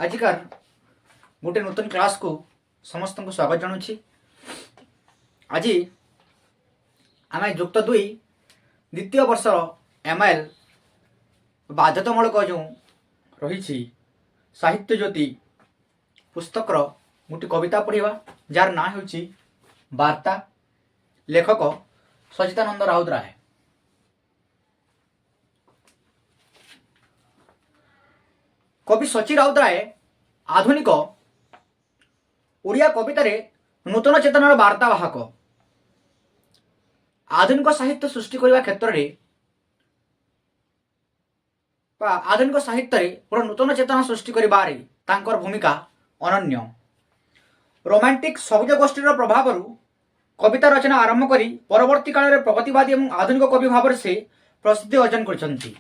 आजिकार गोटे नूतन क्लास को समस्त को स्वागत जानुछि। आज आम युक्त दुई द्वितीय वर्ष एमआईएल बाध्यतामूलक जो रही साहित्य ज्योति पुस्तकर गोटे कविता पढ़ा जार ना हो वार्ता। लेखक सचिदानंद राउतराय। कवि सची राउतराय आधुनिक ओडिया कवितार नूतन चेतनार वार्तावाहक। आधुनिक साहित्य सृष्टि करने क्षेत्र में आधुनिक साहित्य गोटे नूतन चेतना सृष्टि करिबारे तांकर भूमिका अनन्य। रोमांटिक सबुज गोष्ठीर प्रभाव कविता रचना आरंभ करी परवर्ती काल में प्रगतिवादी और आधुनिक कवि भाव से प्रसिद्धि अर्जन करछंती।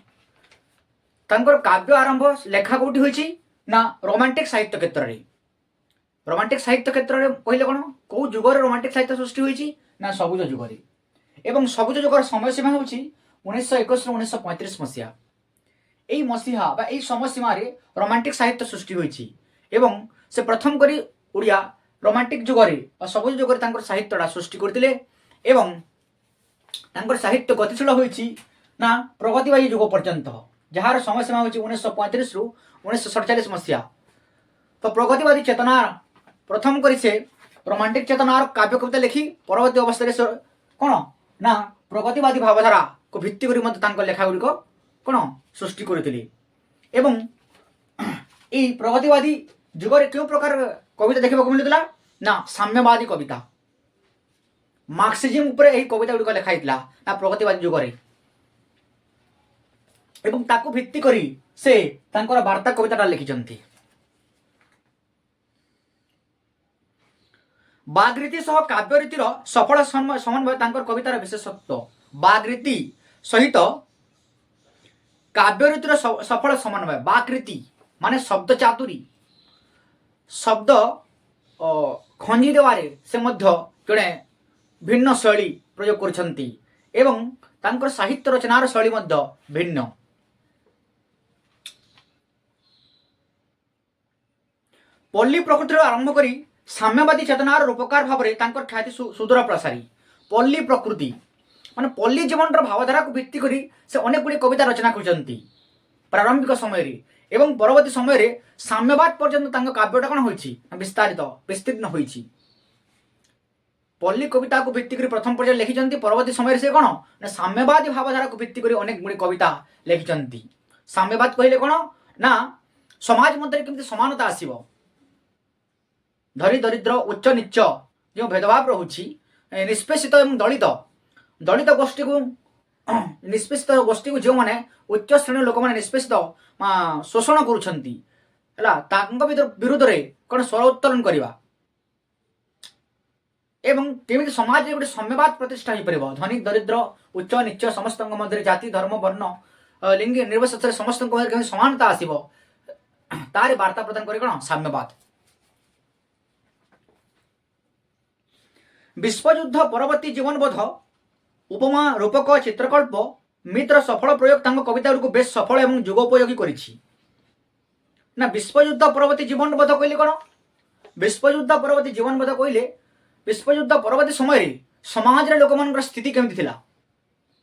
तांकर काव्य आरंभ लेखा कौटी होईची ना रोमांटिक साहित्य क्षेत्र में। रोमांटिक साहित्य क्षेत्र में कहले कौन कौ जुगर रोमांटिक साहित्य सृष्टि होईची ना सबुज जुगर। एवं सबुज जुगर समय सीमा होची 1921 ରୁ 1935 मसीहा। एई मसीहा बा एई समय सीमा रे रोमांटिक साहित्य सृष्टि होईची एवं से प्रथम करी ओडिया रोमांटिक जुगरे बा सबुज जुगरे तांकर साहित्यटा सृष्टि करथिले एवं तांकर साहित्य गतिशील होईची ना प्रगतिवादी जुग पर्यंत, जार समय सीमा होची 1935 ରୁ 1947 मसीहा। तो प्रगतिवादी चेतना प्रथम करी से रोमांटिक चेतनार काव्य कविता लिखी परवर्ती अवस्था से कौन ना प्रगतिवादी भावधारा को भित्ति करी मत तांकर लेखा गुड़िक कौन सृष्टि करथिले। एवं एई प्रगतिवादी जुगरे क्यों प्रकार कविता देखा मिलूला ना साम्यवादी कविता मार्क्सिज्म उपरे एही कविता गुड़िक लेखा होता ना प्रगतिवादी जुगरे। एवं ताकू भित्ति करी से तांकर वार्ता कविताटा लिखिचंती। बागरीति सह काव्यरीतिर सफल समन्वय तांकर कवितार विशेषत्व। बागरीति सहित काव्यरीतिर सफल समन्वय। बागरीति माने शब्द चातुरी, शब्द खंजी देवारे से मध्य जड़े भिन्न शैली प्रयोग करछंती एवं तांकर साहित्य रचनार शैली मध्य भिन्न। पल्ली प्रकृतिर आरंभ करी साम्यवादी चेतनार रूपकार भाव में तांकर ख्याति सुदूर प्रसारी। पल्ली प्रकृति माने पल्ली जीवन भावधारा को भित्ति करी से अनेक गुड़ी कविता रचना करछंती प्रारंभिक समय रे एवं परवर्ती समय रे साम्यवाद पर्यंत तांकर काव्यटा कौन होईची विस्तारित विस्तीर्ण होईची। पल्ली कविता को भित्ति करी प्रथम पर्याय लिखिचंती, परवर्ती समय से कौन ना साम्यवादी भावधारा को भित्ति करी अनेक गुड़ी कविता लिखिचंती। साम्यवाद कहले कौन ना समाज मध्य केमती समानता आसीबो, धरी दरिद्र उच्च नीच जो भेदभाव रोची निष्पेषित एवं दलित दलित गोष्ठी को निष्पेषित गोष्ठी को जो माने उच्च श्रेणी लोक माने निष्पेषित शोषण करुछंती हला तांग विरुद्ध रे कोन स्वर उत्तोलन करबा एवं केमिति समाज रे गोटे साम्यवाद प्रतिष्ठा हो परिबो। धनी दरिद्र उच्च नीच समस्त मध्य जाति धर्म वर्ण लिंग निर्विशेष समस्त मध्य समानता आसीबो तारे वार्ता प्रदान करे कोन साम्यवाद। विश्वयुद्ध परवर्ती जीवनबोध उपमा रूपक चित्रकल्प मित्र सफल प्रयोग तांको कविता को बेस सफल एवं जुगोपयोगी करिछि ना। विश्वयुद्ध परवर्ती जीवनबोध कहले कोन विश्वयुद्ध परवर्ती जीवनबोध कहले विश्वयुद्ध परवर्ती समय रे समाज रे लोक मानकर स्थिति केमति थिला,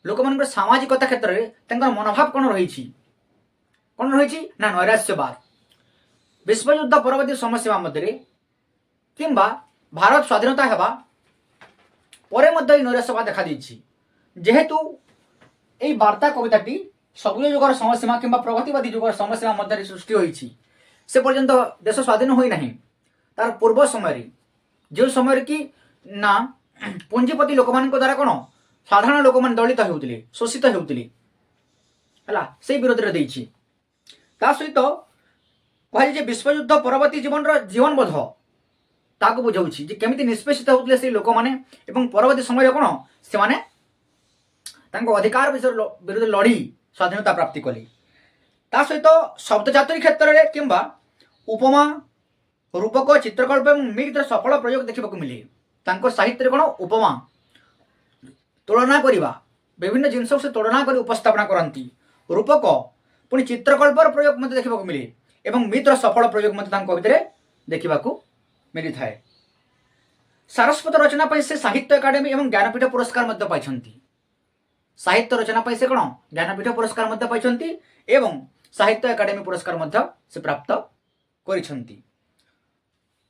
लोक मानकर सामाजिकता क्षेत्र रे तांकर मनोभाव कोन रहिछि ना नैराश्यवाद। विश्वयुद्ध परवर्ती समस्या मध्य रे किंबा भारत स्वाधीनता हेबा परे मध्य नैराश्यवाद देखा देछि। जेहेतु एई वार्ता कविताटी सबुज युगर समयसीमा किंबा प्रगतिवादी युगर समयसीमा मध्य सृष्टि होईछि से पर्यंत देश स्वाधीन होई नहीं। तार पूर्व समय जो समय कि ना पुंजीपति लोक मान द्वारा कौन साधारण लोक मान दलित होउतिले शोषित होउतिले हला से विरोध रे देछि। ता सहित कहले जे विश्वयुद्ध परवर्ती जीवनबोध ताको बुझाउछि जे केमिति निष्पेषित होउतिले से लोक माने एवं परवर्ती समय कौन से माने तांको अधिकार विरुद्ध लड़ी स्वाधीनता प्राप्ति कले। ता सहित शब्द चातुरी क्षेत्र में किंबा उपमा रूपक चित्रकल्प एवं मित्र सफल प्रयोग देखा मिले। तांको साहित्य कौन उपमा तुलना करवा विभिन्न जिनस से तुलना कर उपस्थापना करती। रूपक पुणी चित्रकल्पर प्रयोग देखा मिले ଏବଂ ମିତ୍ର ସଫଳ ପ୍ରୟୋଗ ମଧ୍ୟ ତାଙ୍କ କବିତାରେ ଦେଖିବାକୁ ମିଳିଥାଏ। ସାରସ୍ୱତ ରଚନା ପାଇଁ ସେ ସାହିତ୍ୟ ଏକାଡେମୀ ଏବଂ ଜ୍ଞାନପୀଠ ପୁରସ୍କାର ମଧ୍ୟ ପାଇଛନ୍ତି। ସାହିତ୍ୟ ରଚନା ପାଇଁ ସେ କ'ଣ ଜ୍ଞାନପୀଠ ପୁରସ୍କାର ମଧ୍ୟ ପାଇଛନ୍ତି ଏବଂ ସାହିତ୍ୟ ଏକାଡେମୀ ପୁରସ୍କାର ମଧ୍ୟ ସେ ପ୍ରାପ୍ତ କରିଛନ୍ତି।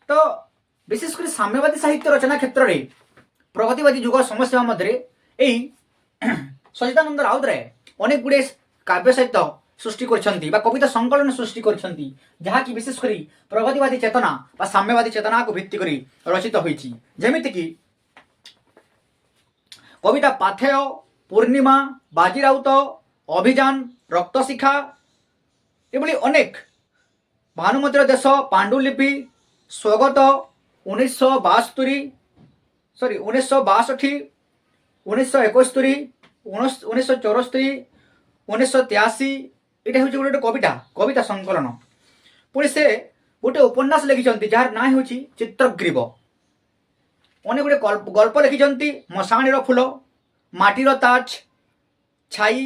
ତ ବିଶେଷ କରି ସାମ୍ୟବାଦୀ ସାହିତ୍ୟ ରଚନା କ୍ଷେତ୍ରରେ ପ୍ରଗତିବାଦୀ ଯୁଗ ସମସ୍ୟା ମଧ୍ୟରେ ଏହି ସଚ୍ଚିଦାନନ୍ଦ ରାଉତରାୟ ଅନେକ ଗୁଡ଼ିଏ କାବ୍ୟ ସାହିତ୍ୟ ସୃଷ୍ଟି କରିଛନ୍ତି ବା କବିତା ସଂକଳନ ସୃଷ୍ଟି କରିଛନ୍ତି, ଯାହାକି ବିଶେଷ କରି ପ୍ରଗତିବାଦୀ ଚେତନା ବା ସାମ୍ୟବାଦୀ ଚେତନାକୁ ଭିତ୍ତି କରି ରଚିତ ହୋଇଛି। ଯେମିତିକି କବିତା ପାଥେୟ, ପୂର୍ଣ୍ଣିମା, ବାଜିରାଉତ, ଅଭିଯାନ, ରକ୍ତଶିଖା ଏଭଳି ଅନେକ, ଭାନୁମତିର ଦେଶ, ପାଣ୍ଡୁଲିପି, ସ୍ୱଗତ, 1962, 1962, 1971, 1974, 1983 এটা ହେଉଛି ଗୋଟେ କବିତା ସଂକଳନ। ପୁଣି ସେ ଗୋଟେ ଉପନ୍ୟାସ ଲେଖିଛନ୍ତି ଯାହାର ନାଁ ହେଉଛି ଚିତ୍ରଗ୍ରୀବ। ଅନେକ ଗୁଡ଼ିଏ ଗଳ୍ପ ଲେଖିଛନ୍ତି, ମଶାଣିର ଫୁଲ, ମାଟିର ତାଜ, ଛାଇ,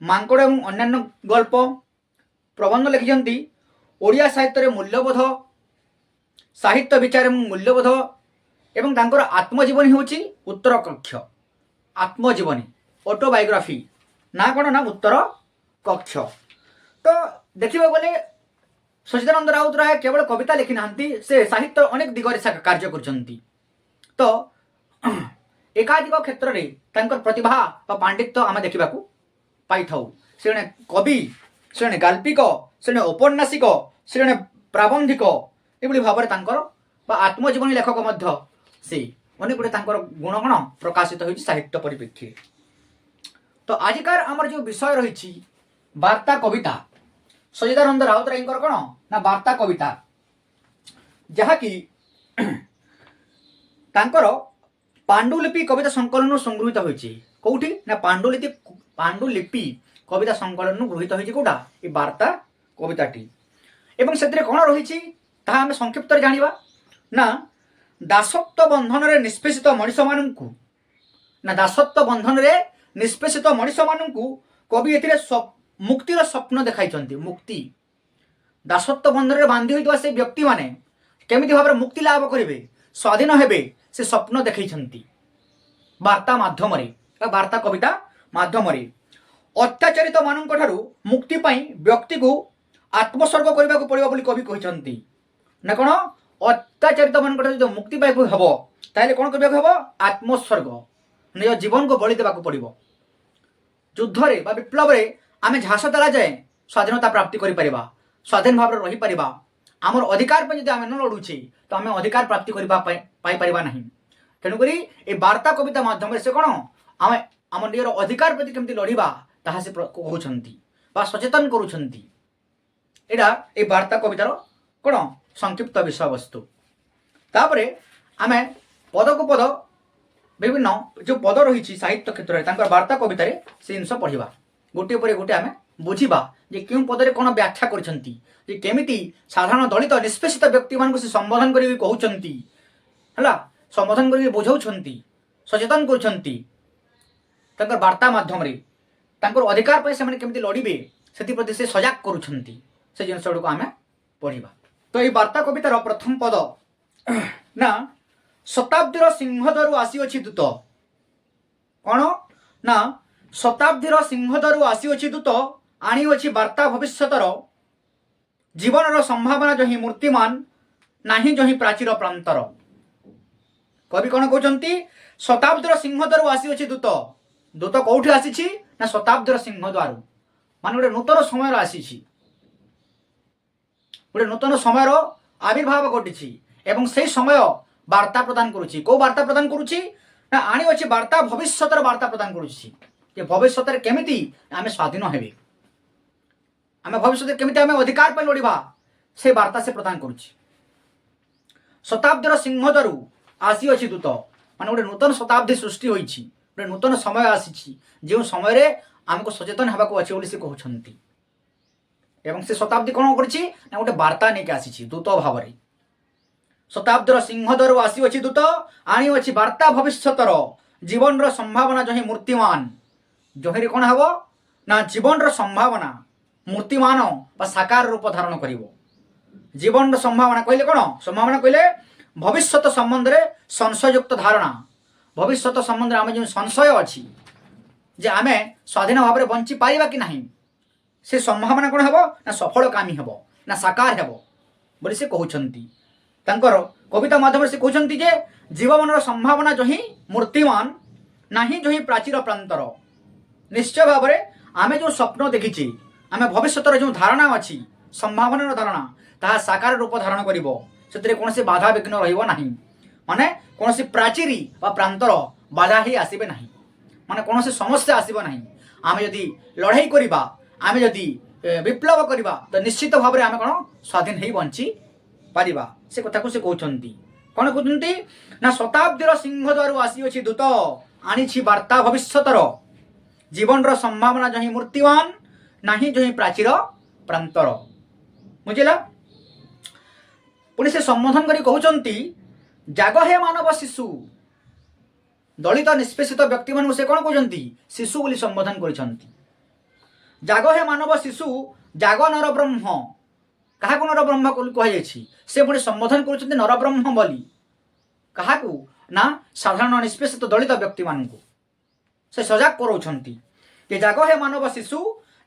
ମାଙ୍କଡ଼ ଏବଂ ଅନ୍ୟାନ୍ୟ ଗଳ୍ପ, ପ୍ରବନ୍ଧ ଲେଖିଛନ୍ତି। ଓଡ଼ିଆ ସାହିତ୍ୟରେ ମୂଲ୍ୟବୋଧ, ସାହିତ୍ୟ ବିଚାର ଏବଂ ମୂଲ୍ୟବୋଧ ଏବଂ ତାଙ୍କର ଆତ୍ମଜୀବନୀ ହେଉଛି ଉତ୍ତର କକ୍ଷ। ଆତ୍ମଜୀବନୀ ଅଟୋବାୟୋଗ୍ରାଫି ନା କ'ଣ ନା ଉତ୍ତର କକ୍ଷ। ତ ଦେଖିବାକୁ ଗଲେ ସଚ୍ଚିଦାନନ୍ଦ ରାଉତରାୟ କେବଳ କବିତା ଲେଖି ନାହାନ୍ତି, ସେ ସାହିତ୍ୟ ଅନେକ ଦିଗରେ କାର୍ଯ୍ୟ କରୁଛନ୍ତି। ତ ଏକାଧିକ କ୍ଷେତ୍ରରେ ତାଙ୍କର ପ୍ରତିଭା ବା ପାଣ୍ଡିତ୍ୟ ଆମେ ଦେଖିବାକୁ ପାଇଥାଉ। ସେ ଜଣେ କବି, ସେ ଜଣେ ଗାଳ୍ପିକ, ସେ ଜଣେ ଔପନ୍ୟାସିକ, ସେ ଜଣେ ପ୍ରାବନ୍ଧିକ, ଏଭଳି ଭାବରେ ତାଙ୍କର ବା ଆତ୍ମଜୀବନୀ ଲେଖକ ମଧ୍ୟ ସେ ଅନେକ ଗୁଡ଼ିଏ ତାଙ୍କର ଗୁଣଗଣ ପ୍ରକାଶିତ ହୋଇଛି ସାହିତ୍ୟ ପରିପ୍ରେକ୍ଷୀରେ। ତ ଆଜିକାର ଆମର ଯେଉଁ ବିଷୟ ରହିଛି ବାର୍ତ୍ତା କବିତା, ସଚ୍ଚିଦାନନ୍ଦ ରାଉତରାୟଙ୍କର କ'ଣ ନା ବାର୍ତ୍ତା କବିତା, ଯାହାକି ତାଙ୍କର ପାଣ୍ଡୁଲିପି କବିତା ସଂକଳନରୁ ସଂଗୃହୀତ ହୋଇଛି। କୋଉଠି ନା ପାଣ୍ଡୁଲିପି କବିତା ସଂକଳନରୁ ଗୃହୀତ ହୋଇଛି କୋଉଟା ଏ ବାର୍ତ୍ତା କବିତାଟି। ଏବଂ ସେଥିରେ କ'ଣ ରହିଛି ତାହା ଆମେ ସଂକ୍ଷିପ୍ତରେ ଜାଣିବା। ନା ଦାସତ୍ୱ ବନ୍ଧନରେ ନିଷ୍ପେଷିତ ମଣିଷମାନଙ୍କୁ କବି ଏଥିରେ ମୁକ୍ତିର ସ୍ୱପ୍ନ ଦେଖାଇଛନ୍ତି। ମୁକ୍ତି, ଦାସତ୍ୱ ବନ୍ଧନରେ ବାନ୍ଧି ହୋଇଥିବା ସେ ବ୍ୟକ୍ତିମାନେ କେମିତି ଭାବରେ ମୁକ୍ତି ଲାଭ କରିବେ, ସ୍ୱାଧୀନ ହେବେ, ସେ ସ୍ୱପ୍ନ ଦେଖାଇଛନ୍ତି ବାର୍ତ୍ତା ମାଧ୍ୟମରେ ବା ବାର୍ତ୍ତା କବିତା ମାଧ୍ୟମରେ। ଅତ୍ୟାଚାରିତ ମାନଙ୍କ ଠାରୁ ମୁକ୍ତି ପାଇଁ ବ୍ୟକ୍ତିକୁ ଆତ୍ମସର୍ଗ କରିବାକୁ ପଡ଼ିବ ବୋଲି କବି କହିଛନ୍ତି। ନା କ'ଣ ଅତ୍ୟାଚାରିତ ମାନଙ୍କ ଠାରୁ ଯଦି ମୁକ୍ତି ପାଇବାକୁ ହେବ ତାହେଲେ କ'ଣ କରିବାକୁ ହେବ, ଆତ୍ମସର୍ଗ, ନିଜ ଜୀବନକୁ ବଳି ଦେବାକୁ ପଡ଼ିବ। ଯୁଦ୍ଧରେ ବା ବିପ୍ଳବରେ ଆମେ ଝାସ ଦେଲା ଯାଏ ସ୍ୱାଧୀନତା ପ୍ରାପ୍ତି କରିପାରିବା, ସ୍ୱାଧୀନ ଭାବରେ ରହିପାରିବା। ଆମର ଅଧିକାର ପାଇଁ ଯଦି ଆମେ ନ ଲଢ଼ୁଛେ ତ ଆମେ ଅଧିକାର ପ୍ରାପ୍ତି କରିବା ପାଇପାରିବା ନାହିଁ। ତେଣୁକରି ଏ ବାର୍ତ୍ତା କବିତା ମାଧ୍ୟମରେ ସେ କ'ଣ ଆମେ ଆମ ନିଜର ଅଧିକାର ପ୍ରତି କେମିତି ଲଢ଼ିବା ତାହା ସେ କହୁଛନ୍ତି ବା ସଚେତନ କରୁଛନ୍ତି। ଏଇଟା ଏ ବାର୍ତ୍ତା କବିତାର କ'ଣ ସଂକ୍ଷିପ୍ତ ବିଷୟବସ୍ତୁ। ତାପରେ ଆମେ ପଦକୁ ପଦ ବିଭିନ୍ନ ଯେଉଁ ପଦ ରହିଛି ସାହିତ୍ୟ କ୍ଷେତ୍ରରେ ତାଙ୍କର ବାର୍ତ୍ତା କବିତାରେ ସେ ଜିନିଷ ପଢ଼ିବା, ଗୋଟିଏ ପରେ ଗୋଟିଏ ଆମେ ବୁଝିବା ଯେ କେଉଁ ପଦରେ କ'ଣ ବ୍ୟାଖ୍ୟା କରିଛନ୍ତି, ଯେ କେମିତି ସାଧାରଣ ଦଳିତ ନିଷ୍ପେଷିତ ବ୍ୟକ୍ତିମାନଙ୍କୁ ସେ ସମ୍ବୋଧନ କରିକି କହୁଛନ୍ତି, ହେଲା, ସମ୍ବୋଧନ କରିକି ବୁଝାଉଛନ୍ତି, ସଚେତନ କରୁଛନ୍ତି ତାଙ୍କର ବାର୍ତ୍ତା ମାଧ୍ୟମରେ। ତାଙ୍କର ଅଧିକାର ପାଇଁ ସେମାନେ କେମିତି ଲଢ଼ିବେ ସେଥିପ୍ରତି ସେ ସଜାଗ କରୁଛନ୍ତି। ସେ ଜିନିଷ ଗୁଡ଼ିକୁ ଆମେ ପଢ଼ିବା। ତ ଏଇ ବାର୍ତ୍ତା କବିତାର ପ୍ରଥମ ପଦ ନା ଶତାବ୍ଦୀର ସିଂହଦରୁ ଆସିଅଛି ଦୂତ। କ'ଣ ନା ଶତାବ୍ଦୀର ସିଂହଦରୁ ଆସିଅଛି ଦୂତ, ଆଣିଅଛି ବାର୍ତ୍ତା ଭବିଷ୍ୟତର, ଜୀବନର ସମ୍ଭାବନା ଯହିଁ ମୂର୍ତ୍ତିମାନ, ନାହିଁ ଯହିଁ ପ୍ରାଚୀର ପ୍ରାନ୍ତର। କବି କ'ଣ କହୁଛନ୍ତି, ଶତାବ୍ଦୀର ସିଂହଦରୁ ଆସିଅଛି ଦୂତ। ଦୂତ କୋଉଠି ଆସିଛି ନା ଶତାବ୍ଦୀର ସିଂହଦ୍ୱାରୁ, ମାନେ ଗୋଟେ ନୂତନ ସମୟର ଆସିଛି, ଗୋଟେ ନୂତନ ସମୟର ଆବିର୍ଭାବ ଘଟିଛି ଏବଂ ସେଇ ସମୟ ବାର୍ତ୍ତା ପ୍ରଦାନ କରୁଛି। କୋଉ ବାର୍ତ୍ତା ପ୍ରଦାନ କରୁଛି ନା ଆଣିଅଛି ବାର୍ତ୍ତା ଭବିଷ୍ୟତର ବାର୍ତ୍ତା ପ୍ରଦାନ କରୁଛି, ଯେ ଭବିଷ୍ୟତରେ କେମିତି ଆମେ ସ୍ୱାଧୀନ ହେବେ, ଆମେ ଭବିଷ୍ୟତରେ କେମିତି ଆମେ ଅଧିକାର ପାଇଁ ଲଢ଼ିବା, ସେ ବାର୍ତ୍ତା ସେ ପ୍ରଦାନ କରୁଛି। ଶତାବ୍ଦୀର ସିଂହଦରୁ ଆସିଅଛି ଦୂତ, ମାନେ ଗୋଟେ ନୂତନ ଶତାବ୍ଦୀ ସୃଷ୍ଟି ହୋଇଛି, ଗୋଟେ ନୂତନ ସମୟ ଆସିଛି, ଯେଉଁ ସମୟରେ ଆମକୁ ସଚେତନ ହେବାକୁ ଅଛି ବୋଲି ସେ କହୁଛନ୍ତି। ଏବଂ ସେ ଶତାବ୍ଦୀ କ'ଣ କରିଛି ନା ଗୋଟେ ବାର୍ତ୍ତା ନେଇକି ଆସିଛି ଦୂତ ଭାବରେ। ଶତାବ୍ଦୀର ସିଂହଦରୁ ଆସିଅଛି ଦୂତ, ଆଣିଅଛି ବାର୍ତ୍ତା ଭବିଷ୍ୟତର, ଜୀବନର ସମ୍ଭାବନା ଯହିଁ ମୂର୍ତ୍ତିମାନ। ଯହିଁରେ କ'ଣ ହେବ ନା ଜୀବନର ସମ୍ଭାବନା ମୂର୍ତ୍ତିମାନ ବା ସାକାର ରୂପ ଧାରଣ କରିବ। জীবন সম্ভাবনা কহিলে কোণ সম্ভাবনা কহিলে ভবিষ্যৎ সম্বন্ধে সংশয়যুক্ত ধারণা ভবিষ্যৎ সম্বন্ধে আমি যে সংশয় অছি যে আমি স্বাধীন ভাবে বঞ্চি পারিবা কি ନାହିଁ সে সম্ভাবনা কোণ হব না সফলকামী হব না সাকার হব বলে সে কହୁଛନ୍ତି ତାଙ୍କର কবিতা মাধ্যমে সে কହୁଛନ୍ତି যে জীবনর সম্ভাবনা যহি মূর্তিমান ନାହିଁ যহি প্রাচীর প্রান্তর নিশ্চয় ভাবে আমি যে স্বপ্ন দেখিছি আমি ভবিষ্যতের যে ধারণা অছি সম্ভাবনার ধারণা তাহা সাকার রূপ ধারণ করিব ସେଥିରେ କୌଣସି ବାଧା ବିଘ୍ନ ରହିବ ନାହିଁ ମାନେ କୌଣସି ପ୍ରାଚୀରୀ ବା ପ୍ରାନ୍ତର ବାଧା ହିଁ ଆସିବେ ନାହିଁ ମାନେ କୌଣସି ସମସ୍ୟା ଆସିବ ନାହିଁ ଆମେ ଯଦି ଲଢ଼େଇ କରିବା ଆମେ ଯଦି ବିପ୍ଳବ କରିବା ତ ନିଶ୍ଚିତ ଭାବରେ ଆମେ କ'ଣ ସ୍ୱାଧୀନ ହେଇ ବଞ୍ଚି ପାରିବା ସେ କଥାକୁ ସେ କହୁଛନ୍ତି କ'ଣ କହୁଛନ୍ତି ନା ଶତାବ୍ଦୀର ସିଂହଦ୍ୱାରରୁ ଆସିଅଛି ଦୂତ ଆଣିଛି ବାର୍ତ୍ତା ଭବିଷ୍ୟତର ଜୀବନର ସମ୍ଭାବନା ଯହିଁ ମୂର୍ତ୍ତିମାନ ନାହିଁ ଯହିଁ ପ୍ରାଚୀର ପ୍ରାନ୍ତର ବୁଝିଲା ପୁଣି ସେ ସମ୍ବୋଧନ କରି କହୁଛନ୍ତି ଜାଗ ହେ ମାନବ ଶିଶୁ ଦଳିତ ନିଷ୍ପେଷିତ ବ୍ୟକ୍ତିମାନଙ୍କୁ ସେ କ'ଣ କହୁଛନ୍ତି ଶିଶୁ ବୋଲି ସମ୍ବୋଧନ କରିଛନ୍ତି ଜାଗ ହେ ମାନବ ଶିଶୁ ଜାଗ ନରବ୍ରହ୍ମ କାହାକୁ ନରବ୍ରହ୍ମ କୁହାଯାଇଛି ସେ ପୁଣି ସମ୍ବୋଧନ କରୁଛନ୍ତି ନରବ୍ରହ୍ମ ବୋଲି କାହାକୁ ନା ସାଧାରଣ ନିଷ୍ପେଷିତ ଦଳିତ ବ୍ୟକ୍ତିମାନଙ୍କୁ ସେ ସଜାଗ କରାଉଛନ୍ତି ଯେ ଜାଗ ହେ ମାନବ ଶିଶୁ